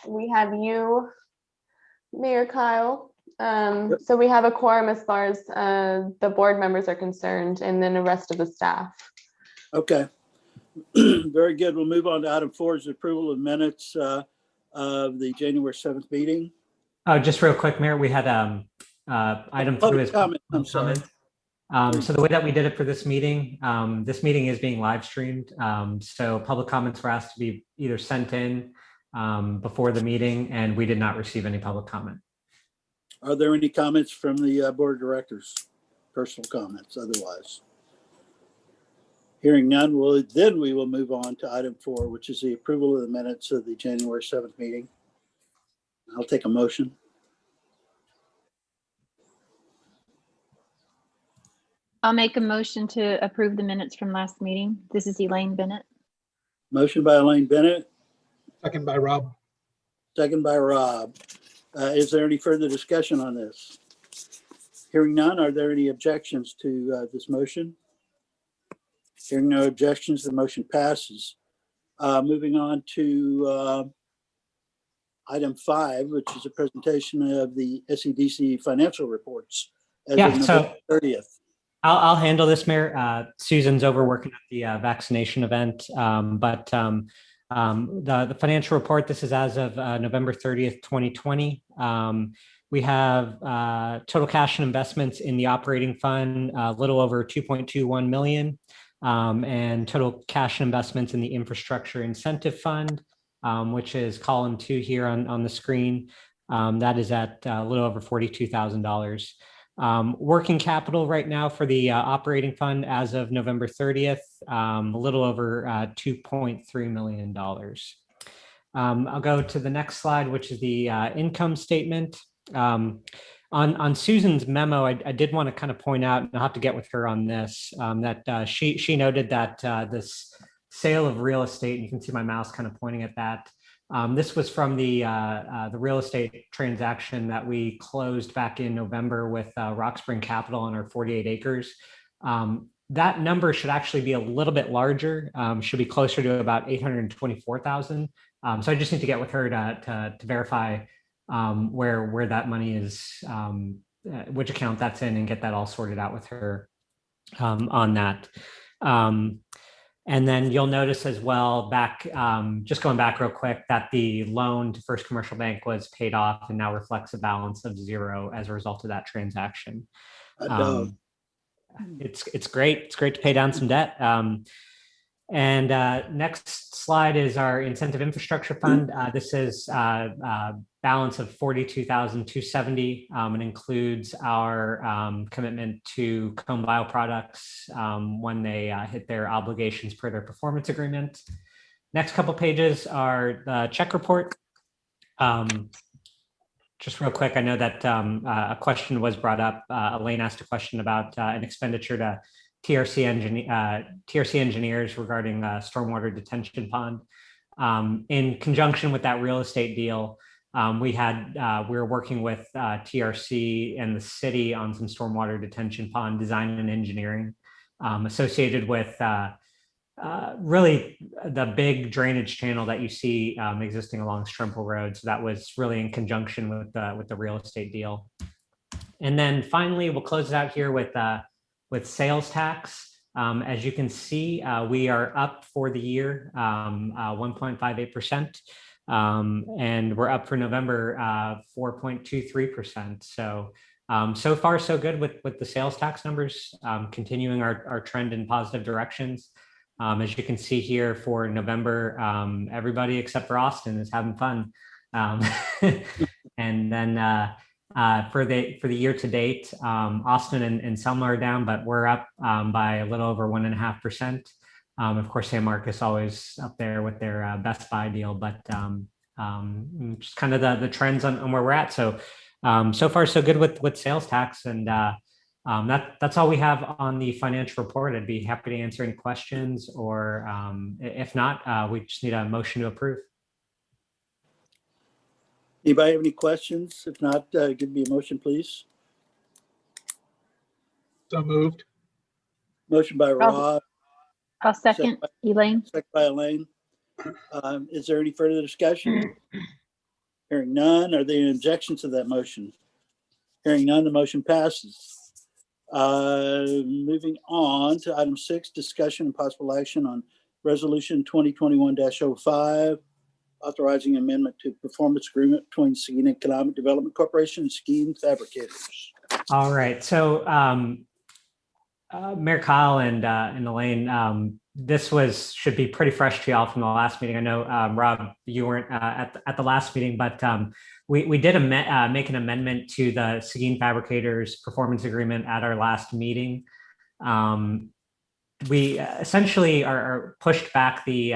we have you, Mayor Kyle. So we have a quorum as far as the board members are concerned, and then the rest of the staff. Okay. Very good. We'll move on to item 4 is approval of minutes of the January 7th meeting. Oh, just real quick, Mayor, we had item 2 is comment. I'm sorry. So the way that we did it for this meeting is being live streamed. So public comments were asked to be either sent in before the meeting, and we did not receive any public comment. Are there any comments from the board of directors? Personal comments otherwise? Hearing none, we will move on to item 4, which is the approval of the minutes of the January 7th meeting. I'll take a motion. I'll make a motion to approve the minutes from last meeting. This is Elaine Bennett. Motion by Elaine Bennett. Second by Rob. Second by Rob. Is there any further discussion on this? Hearing none, are there any objections to this motion? Hearing no objections, the motion passes. Moving on to item 5, which is a presentation of the SEDC financial reports as of November 30th. I'll handle this, Mayor. Susan's over working at the vaccination event, but the financial report, this is as of November 30th, 2020. We have total cash and investments in the operating fund, a little over 2.21 million, and total cash and investments in the infrastructure incentive fund, which is column 2 here on the screen. That is at a little over $42,000. Working capital right now for the operating fund as of November 30th, a little over $2.3 million. I'll go to the next slide, which is the income statement. On Susan's memo, I did want to kind of point out, and I'll have to get with her on this, that she noted that this sale of real estate, and you can see my mouse kind of pointing at that. This was from the real estate transaction that we closed back in November with Rock Spring Capital on our 48 acres. That number should actually be a little bit larger, should be closer to about 824,000. So I just need to get with her to verify where that money is, which account that's in, and get that all sorted out with her on that. And then you'll notice as well just going back real quick, that the loan to First Commercial Bank was paid off and now reflects a balance of 0 as a result of that transaction. It's great. It's great to pay down some debt. And next slide is our incentive infrastructure fund. This is balance of $42,270 and includes our commitment to Cone Bioproducts when they hit their obligations per their performance agreement. Next couple pages are the check report. Just real quick, I know that a question was brought up. Elaine asked a question about an expenditure to TRC engineers regarding stormwater detention pond. In conjunction with that real estate deal, we were working with TRC and the city on some stormwater detention pond design and engineering associated with really the big drainage channel that you see existing along Stremple Road. So that was really in conjunction with the real estate deal. And then finally, we'll close it out here with sales tax. As you can see, we are up for the year 1.58%. And we're up for November 4.23%. So so far so good with the sales tax numbers, continuing our trend in positive directions. As you can see here for November, everybody except for Austin is having fun. And then for the year to date, Austin and Selma are down, but we're up by a little over 1.5%. Of course, San Marcos always up there with their Best Buy deal, but just kind of the trends on where we're at. So so far so good with sales tax, and that's all we have on the financial report. I'd be happy to answer any questions, or if not, we just need a motion to approve. Anybody have any questions? If not, give me a motion, please. So moved. Motion by Rob. I'll second, Elaine. Second by Elaine. Is there any further discussion? Hearing none, are there any objections to that motion? Hearing none, the motion passes. Moving on to item 6, discussion and possible action on resolution 2021-05, authorizing amendment to performance agreement between Seguin Economic Development Corporation and Seguin Fabricators. All right. So Mayor Kyle and Elaine, this should be pretty fresh to y'all from the last meeting. I know, Rob, you weren't at the last meeting, but we did make an amendment to the Seguin Fabricators performance agreement at our last meeting. We essentially are pushed back the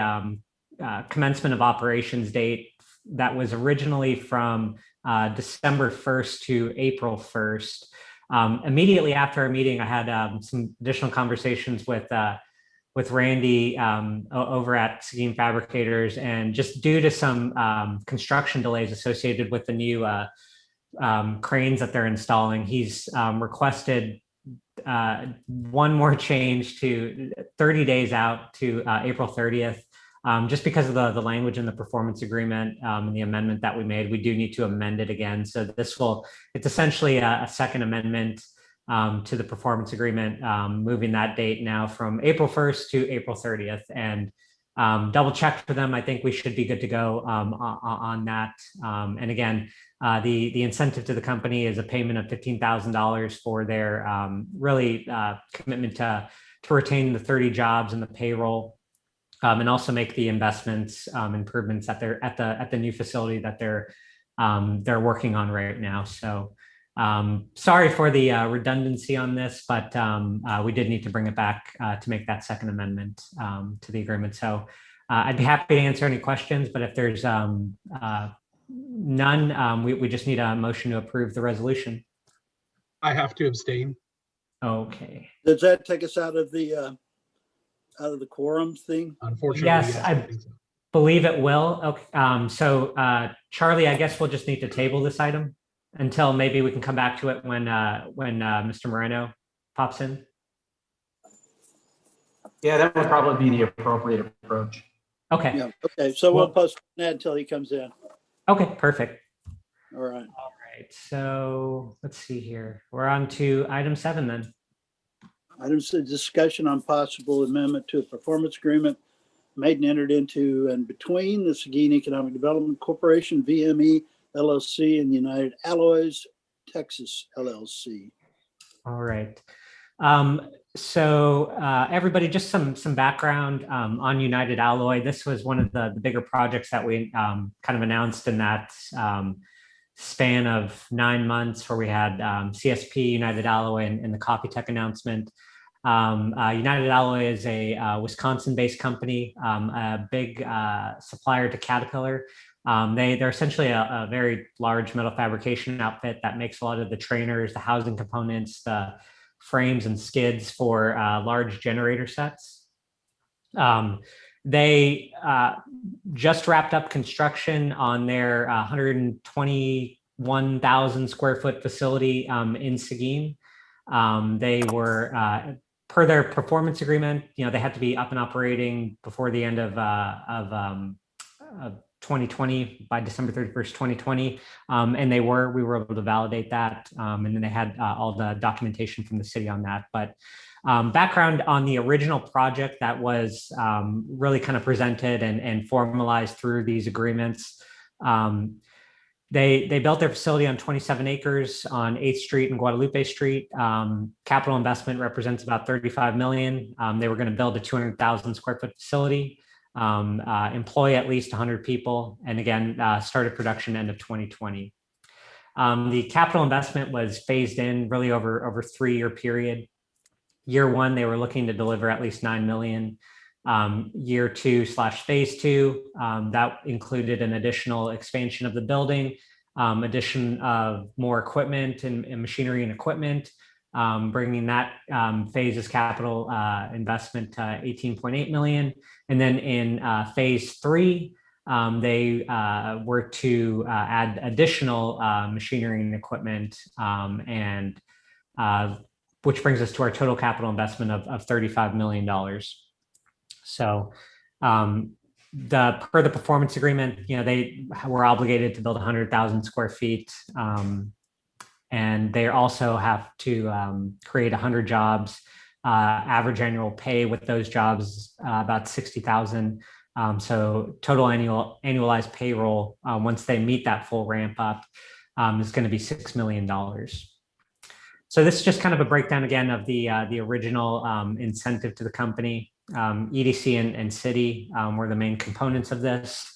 commencement of operations date that was originally from December 1st to April 1st. Immediately after our meeting, I had some additional conversations with Randy over at Seguin Fabricators, and just due to some construction delays associated with the new cranes that they're installing, he's requested one more change to 30 days out to April 30th. Just because of the language in the performance agreement and the amendment that we made, we do need to amend it again. So it's essentially a second amendment to the performance agreement, moving that date now from April 1st to April 30th. And double checked for them. I think we should be good to go on that. And again, the incentive to the company is a payment of $15,000 for their commitment to retain the 30 jobs and the payroll. And also make the investments, improvements at the new facility that they're working on right now. So sorry for the redundancy on this, but we did need to bring it back to make that second amendment to the agreement. So I'd be happy to answer any questions, but if there's none, we just need a motion to approve the resolution. I have to abstain. Okay. Does that take us out of the quorum thing? Unfortunately, Yes, I I think so. believe it will. Okay. So Charlie, I guess we'll just need to table this item until maybe we can come back to it when Mr. Moreno pops in. Yeah, that would probably be the appropriate approach. Okay. Yeah. Okay. So we'll postpone that until he comes in. Okay, perfect. All right. All right. So let's see here. We're on to item 7 then. Items of discussion on possible amendment to a performance agreement made and entered into and between the Seguin Economic Development Corporation, VME LLC, and United Alloys Texas LLC. All right. So everybody, just some background on United Alloy. This was one of the bigger projects that we kind of announced in that span of 9 months, where we had CSP, United Alloy, and the Coffee Tech announcement. United Alloy is a Wisconsin-based company, a big supplier to Caterpillar. They're essentially a very large metal fabrication outfit that makes a lot of the trainers, the housing components, the frames and skids for large generator sets. They just wrapped up construction on their 121,000 square foot facility in Seguin. They were per their performance agreement, they had to be up and operating before the end of 2020, by December 31st, 2020. And we were able to validate that. And then they had all the documentation from the city on that. But background on the original project that was really kind of presented and formalized through these agreements. They built their facility on 27 acres on 8th Street and Guadalupe Street. Capital investment represents about $35 million. They were going to build a 200,000 square foot facility, employ at least 100 people, and again, started production end of 2020. The capital investment was phased in really over a 3-year period. Year 1, they were looking to deliver at least $9 million. Year 2/phase 2, that included an additional expansion of the building, addition of more equipment and machinery and equipment, bringing that phase's capital investment to $18.8 million. And then in phase 3, they were to add additional machinery and equipment, and which brings us to our total capital investment of $35 million. So per the performance agreement, they were obligated to build 100,000 square feet. And they also have to create 100 jobs. Average annual pay with those jobs about 60,000. So total annualized payroll once they meet that full ramp up is going to be $6 million. So this is just kind of a breakdown again of the original incentive to the company. EDC and city were the main components of this.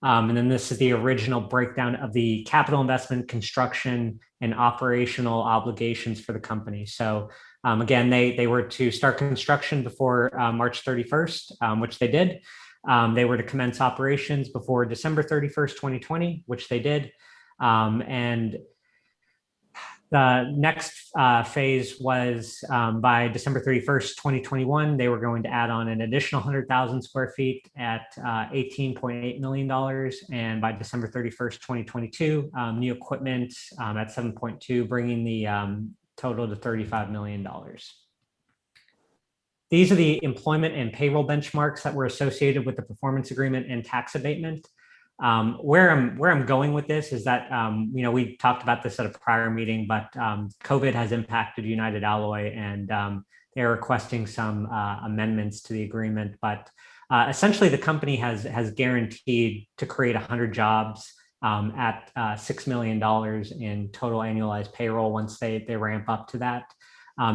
And then this is the original breakdown of the capital investment, construction, and operational obligations for the company. So again, they were to start construction before March 31st, which they did. They were to commence operations before December 31st, 2020, which they did. And the next phase was by December 31st, 2021, they were going to add on an additional 100,000 square feet at $18.8 million. And by December 31st, 2022, new equipment at 7.2, bringing the total to $35 million. These are the employment and payroll benchmarks that were associated with the performance agreement and tax abatement. Where I'm going with this is that, we talked about this at a prior meeting, but COVID has impacted United Alloy, and they're requesting some amendments to the agreement. But essentially, the company has guaranteed to create 100 jobs at $6 million in total annualized payroll once they ramp up to that.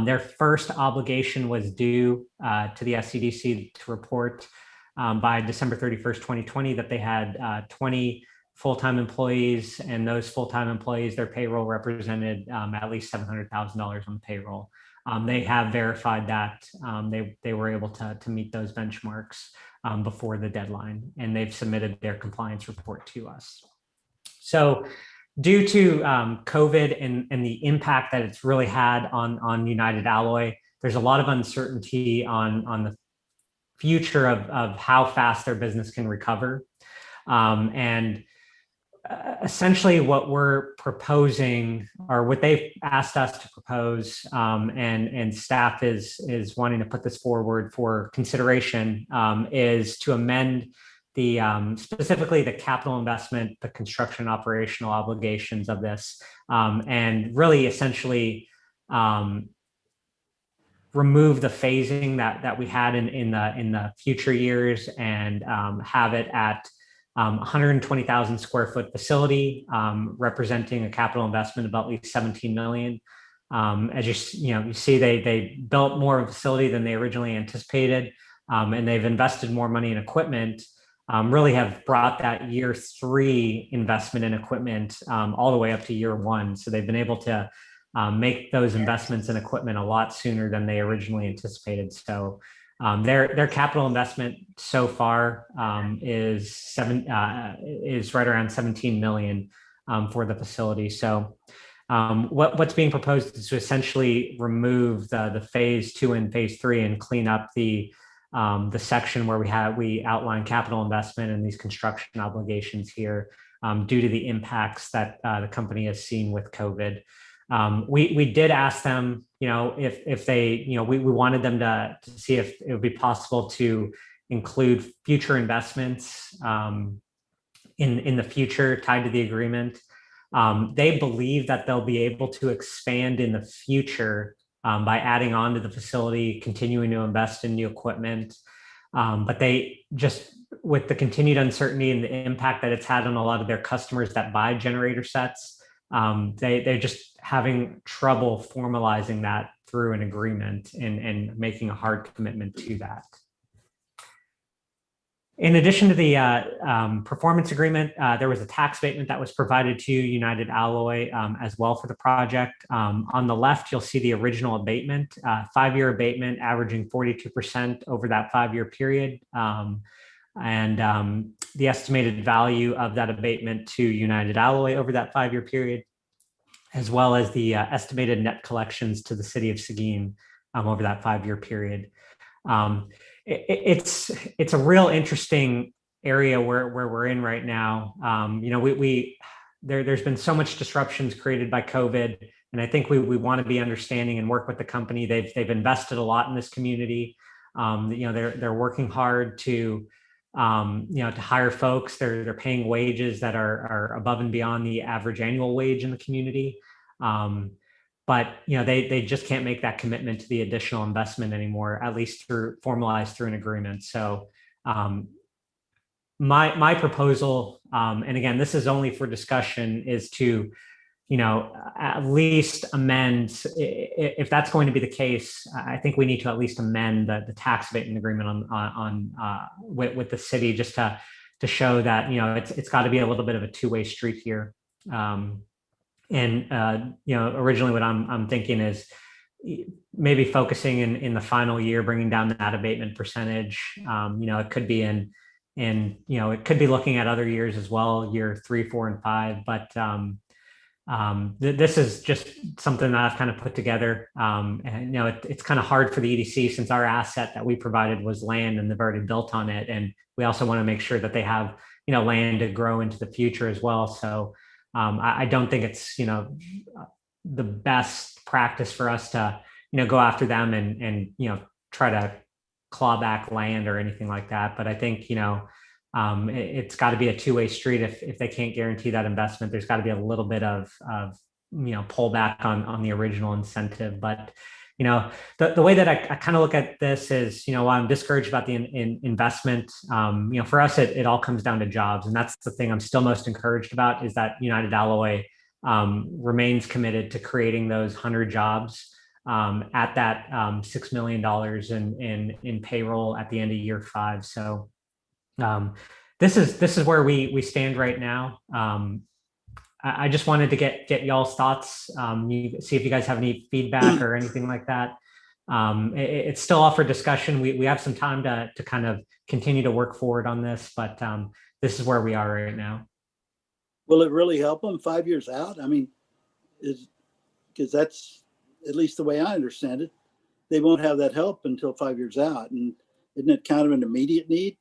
Their first obligation was due to the SEDC to report by December 31st, 2020, that they had 20 full-time employees, and those full-time employees, their payroll represented at least $700,000 on the payroll. They have verified that they were able to meet those benchmarks before the deadline, and they've submitted their compliance report to us. So due to COVID and the impact that it's really had on United Alloy, there's a lot of uncertainty on the future of how fast their business can recover. And essentially what we're proposing, or what they've asked us to propose, and staff is wanting to put this forward for consideration, is to amend the specifically the capital investment, the construction operational obligations of this, and really essentially remove the phasing that we had in the future years, and have it at 120,000 square foot facility, representing a capital investment of at least 17 million. As you see, they built more of a facility than they originally anticipated, and they've invested more money in equipment. Really have brought that year 3 investment in equipment all the way up to year 1. So they've been able to make those investments in equipment a lot sooner than they originally anticipated. So their capital investment so far is right around 17 million for the facility. So what's being proposed is to essentially remove the phase 2 and phase 3 and clean up the section where we outline capital investment and these construction obligations here due to the impacts that the company has seen with COVID. We did ask them, if they, we wanted them to see if it would be possible to include future investments in the future tied to the agreement. They believe that they'll be able to expand in the future by adding on to the facility, continuing to invest in new equipment. But they just, with the continued uncertainty and the impact that it's had on a lot of their customers that buy generator sets, they're just having trouble formalizing that through an agreement and making a hard commitment to that. In addition to the performance agreement, there was a tax abatement that was provided to United Alloy as well for the project. On the left, you'll see the original abatement, 5-year abatement averaging 42% over that 5-year period. And the estimated value of that abatement to United Alloy over that 5-year period, as well as the estimated net collections to the city of Seguin over that 5-year period. It's a real interesting area where we're in right now. There's been so much disruptions created by COVID, and I think we want to be understanding and work with the company. They've invested a lot in this community. They're working hard to to hire folks. They're paying wages that are above and beyond the average annual wage in the community. But they just can't make that commitment to the additional investment anymore, at least formalized through an agreement. So my proposal, and again, this is only for discussion, is to at least amend, if that's going to be the case. I think we need to at least amend the tax abatement agreement with the city, just to show that it's got to be a little bit of a two-way street here. Originally what I'm thinking is maybe focusing in the final year, bringing down that abatement percentage. It could be it could be looking at other years as well, year 3, 4, and 5. But this is just something that I've kind of put together. It's kind of hard for the EDC, since our asset that we provided was land and they've already built on it. And we also want to make sure that they have, land to grow into the future as well. So I don't think it's, the best practice for us to, go after them and try to claw back land or anything like that. But I think, it's got to be a two-way street. If they can't guarantee that investment, there's got to be a little bit of pullback on the original incentive. But the way that I kind of look at this is, while I'm discouraged about the investment, for us, it all comes down to jobs. And that's the thing I'm still most encouraged about, is that United Alloy remains committed to creating those 100 jobs at that $6 million in payroll at the end of year 5. So this is where we stand right now. I just wanted to get y'all's thoughts, see if you guys have any feedback or anything like that. It's still up for discussion. We have some time to kind of continue to work forward on this, but this is where we are right now. Will it really help them 5 years out? I mean, because that's at least the way I understand it. They won't have that help until 5 years out. And isn't it kind of an immediate need?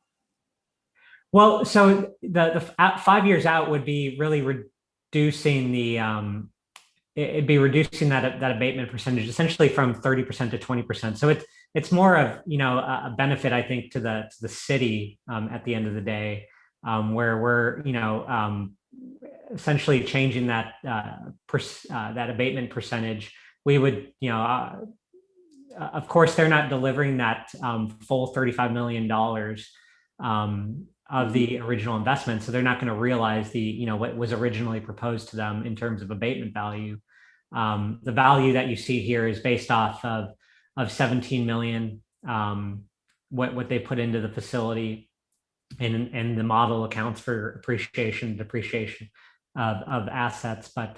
Well, so the 5 years out would be really reducing it'd be reducing that abatement percentage essentially from 30% to 20%. So it's more of a benefit, I think, to the city at the end of the day, where we're essentially changing that that abatement percentage. We would of course they're not delivering that full $35 million of the original investment. So they're not going to realize what was originally proposed to them in terms of abatement value. The value that you see here is based off of 17 million, what they put into the facility, and the model accounts for depreciation of assets. But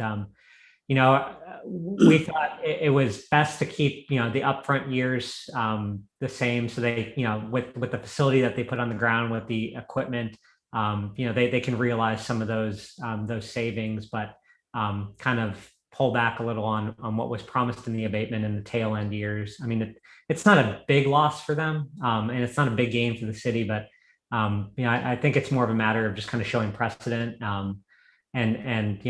we thought it was best to keep the upfront years the same, so they with the facility that they put on the ground, with the equipment, they can realize some of those savings, but kind of pull back a little on what was promised in the abatement in the tail end years. I mean, it's not a big loss for them, and it's not a big gain for the city, but I think it's more of a matter of just kind of showing precedent, and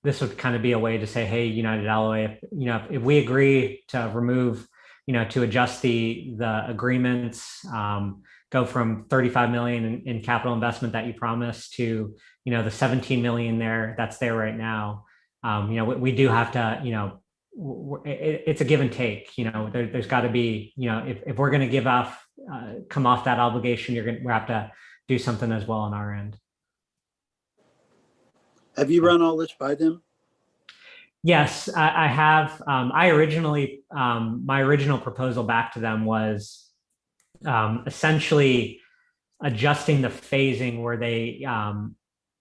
this would kind of be a way to say, hey, United Alloy, if we agree to remove, to adjust the agreements, go from 35 million in capital investment that you promised to, the 17 million that's there right now. We do have to, it's a give and take. There's got to be, if we're going to come off that obligation, we have to do something as well on our end. Have you run all this by them? Yes, I have. I originally, my original proposal back to them was essentially adjusting the phasing where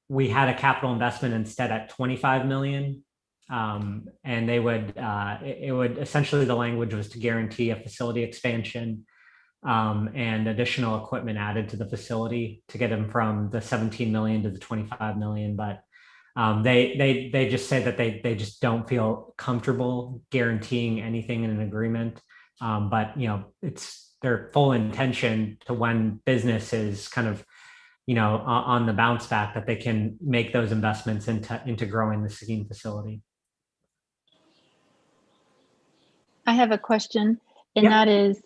we had a capital investment instead at 25 million. And they would, it would essentially, the language was to guarantee a facility expansion and additional equipment added to the facility to get them from the 17 million to the 25 million. But they just say that they just don't feel comfortable guaranteeing anything in an agreement. But it's their full intention to, when business is kind of on the bounce back, that they can make those investments into growing the Seguin facility. I have a question, and Yep. that is,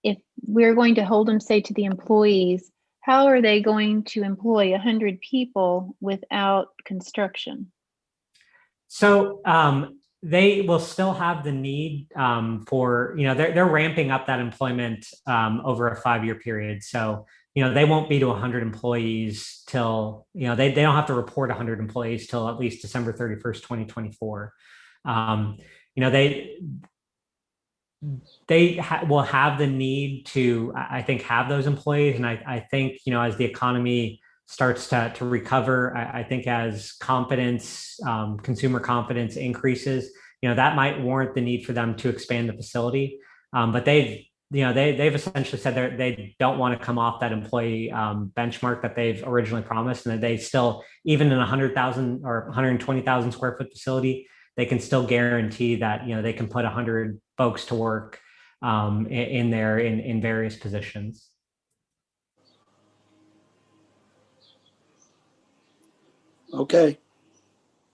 if we're going to hold them, say, to the employees, how are they going to employ 100 people without construction? So they will still have the need for, they're ramping up that employment over a 5-year period. So, they won't be to 100 employees till, they don't have to report 100 employees till at least December 31st, 2024. Will have the need to, I think, have those employees. And I think, as the economy starts to recover, I think as confidence, consumer confidence increases, that might warrant the need for them to expand the facility. But they've essentially said they don't want to come off that employee benchmark that they've originally promised, and that they still, even in a 100,000 or 120,000 square foot facility, they can still guarantee that they can put 100 folks to work in there in various positions. Okay.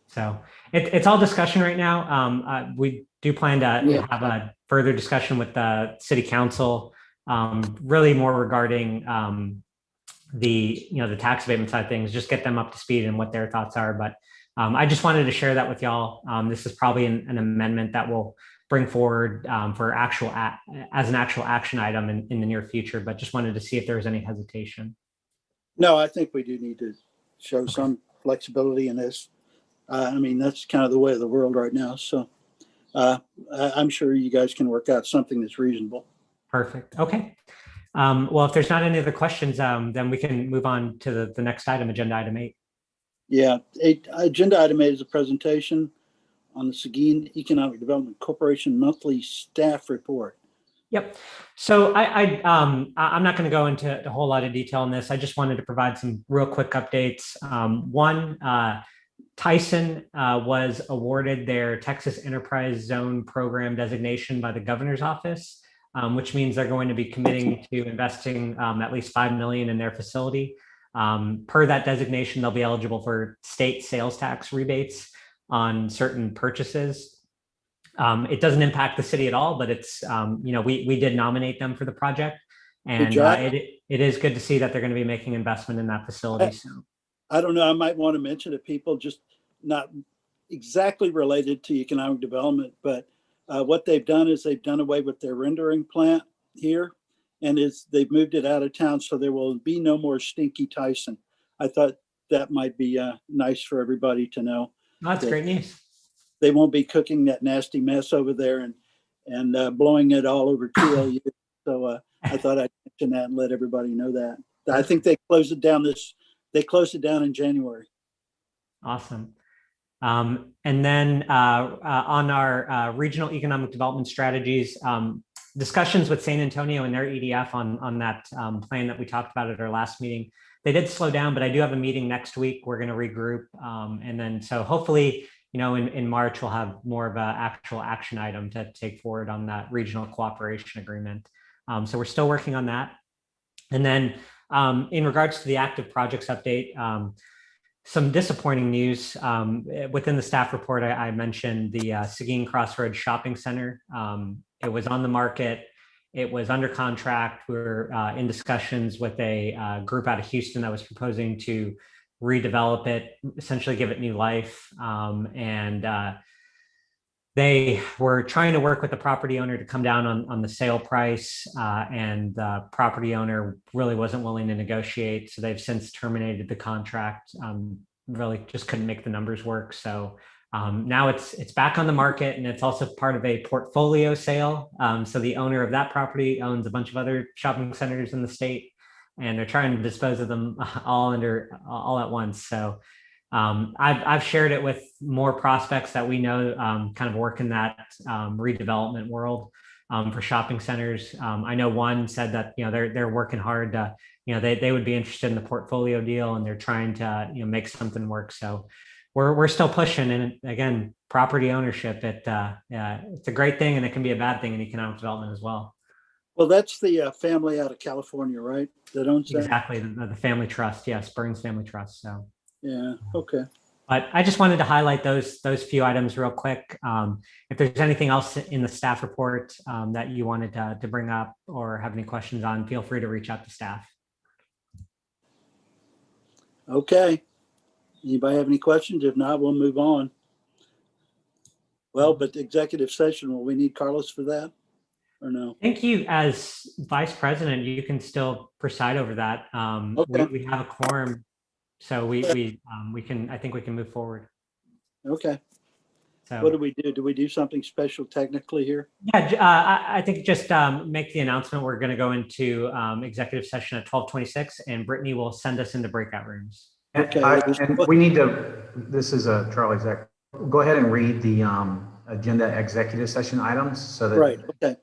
So it's all discussion right now. We do plan to have a further discussion with the city council, really more regarding the tax abatement side of things, just get them up to speed and what their thoughts are. But I just wanted to share that with y'all. This is probably an amendment that we'll bring forward for as an actual action item in the near future, but just wanted to see if there was any hesitation. No, I think we do need to show some flexibility in this. I mean, that's kind of the way of the world right now. So I'm sure you guys can work out something that's reasonable. Perfect. Okay. Well, if there's not any other questions, then we can move on to the next item, agenda item 8. Yeah. Agenda item 8 is a presentation on the Seguin Economic Development Corporation monthly staff report. Yep. So I'm not going to go into a whole lot of detail on this. I just wanted to provide some real quick updates. One, Tyson was awarded their Texas Enterprise Zone Program designation by the governor's office, which means they're going to be committing to investing at least $5 million in their facility. Per that designation, they'll be eligible for state sales tax rebates on certain purchases. It doesn't impact the city at all, but it's, we did nominate them for the project, and it is good to see that they're going to be making investment in that facility. So I don't know, I might want to mention to people, just not exactly related to economic development, but what they've done is they've done away with their rendering plant here, and they've moved it out of town, so there will be no more stinky Tyson. I thought that might be nice for everybody to know. that's great news. They won't be cooking that nasty mess over there and blowing it all over TLU. So I thought I'd mention that and let everybody know that. I think they closed it down in January. Awesome. And then on our regional economic development strategies, discussions with San Antonio and their EDF on that plan that we talked about at our last meeting, they did slow down, but I do have a meeting next week. We're going to regroup. And then so hopefully, in March, we'll have more of an actual action item to take forward on that regional cooperation agreement. So we're still working on that. And then in regards to the active projects update, some disappointing news. Within the staff report, I mentioned the Seguin Crossroads Shopping Center. It was on the market. It was under contract. We were in discussions with a group out of Houston that was proposing to redevelop it, essentially give it new life. They were trying to work with the property owner to come down on the sale price, and the property owner really wasn't willing to negotiate. So they've since terminated the contract. Really just couldn't make the numbers work. So now it's back on the market, and it's also part of a portfolio sale. So the owner of that property owns a bunch of other shopping centers in the state, and they're trying to dispose of them all at once. So I've shared it with more prospects that we know kind of work in that redevelopment world for shopping centers. I know one said that they're working hard to they would be interested in the portfolio deal, and they're trying to make something work. So we're still pushing. And again, property ownership, it's a great thing, and it can be a bad thing in economic development as well. Well, that's the family out of California, right? That owns that? Exactly, the family trust. Yes, Burns Family Trust. So yeah, okay. But I just wanted to highlight those few items real quick. If there's anything else in the staff report that you wanted to bring up or have any questions on, feel free to reach out to staff. Okay. Anybody have any questions? If not, we'll move on. Well, but the executive session, will we need Carlos for that or no? I think you, as vice president, you can still preside over that. Okay. We have a quorum, so we can. I think we can move forward. Okay. So What do we do? Do we do something special technically here? yeah, I think just make the announcement. We're going to go into executive session at 12:26, and Brittany will send us into breakout rooms. Okay. And we need to, this is Charlie Zach. Go ahead and read the agenda executive session items so that. Right. Okay.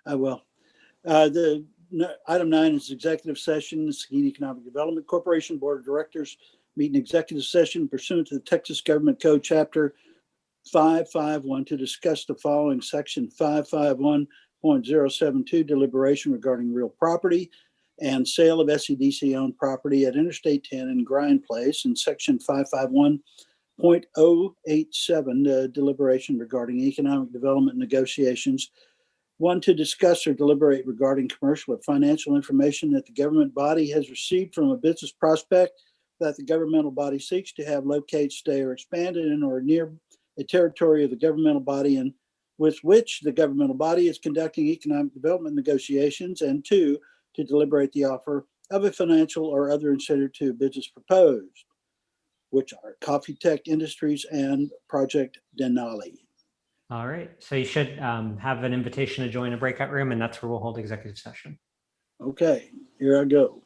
I will. Item 9 is executive session. The Seguin Economic Development Corporation Board of Directors meet in executive session pursuant to the Texas Government Code Chapter 551 to discuss the following: Section 551.072 deliberation regarding real property and sale of SEDC owned property at Interstate 10 in Grind Place, and Section 551.087 deliberation regarding economic development negotiations. 1, to discuss or deliberate regarding commercial or financial information that the government body has received from a business prospect that the governmental body seeks to have locate, stay, or expand in or near a territory of the governmental body and with which the governmental body is conducting economic development negotiations. And 2, to deliberate the offer of a financial or other incentive to a business proposed, which are Coffee Tech Industries and Project Denali. All right. So you should have an invitation to join a breakout room, and that's where we'll hold executive session. Okay, here I go.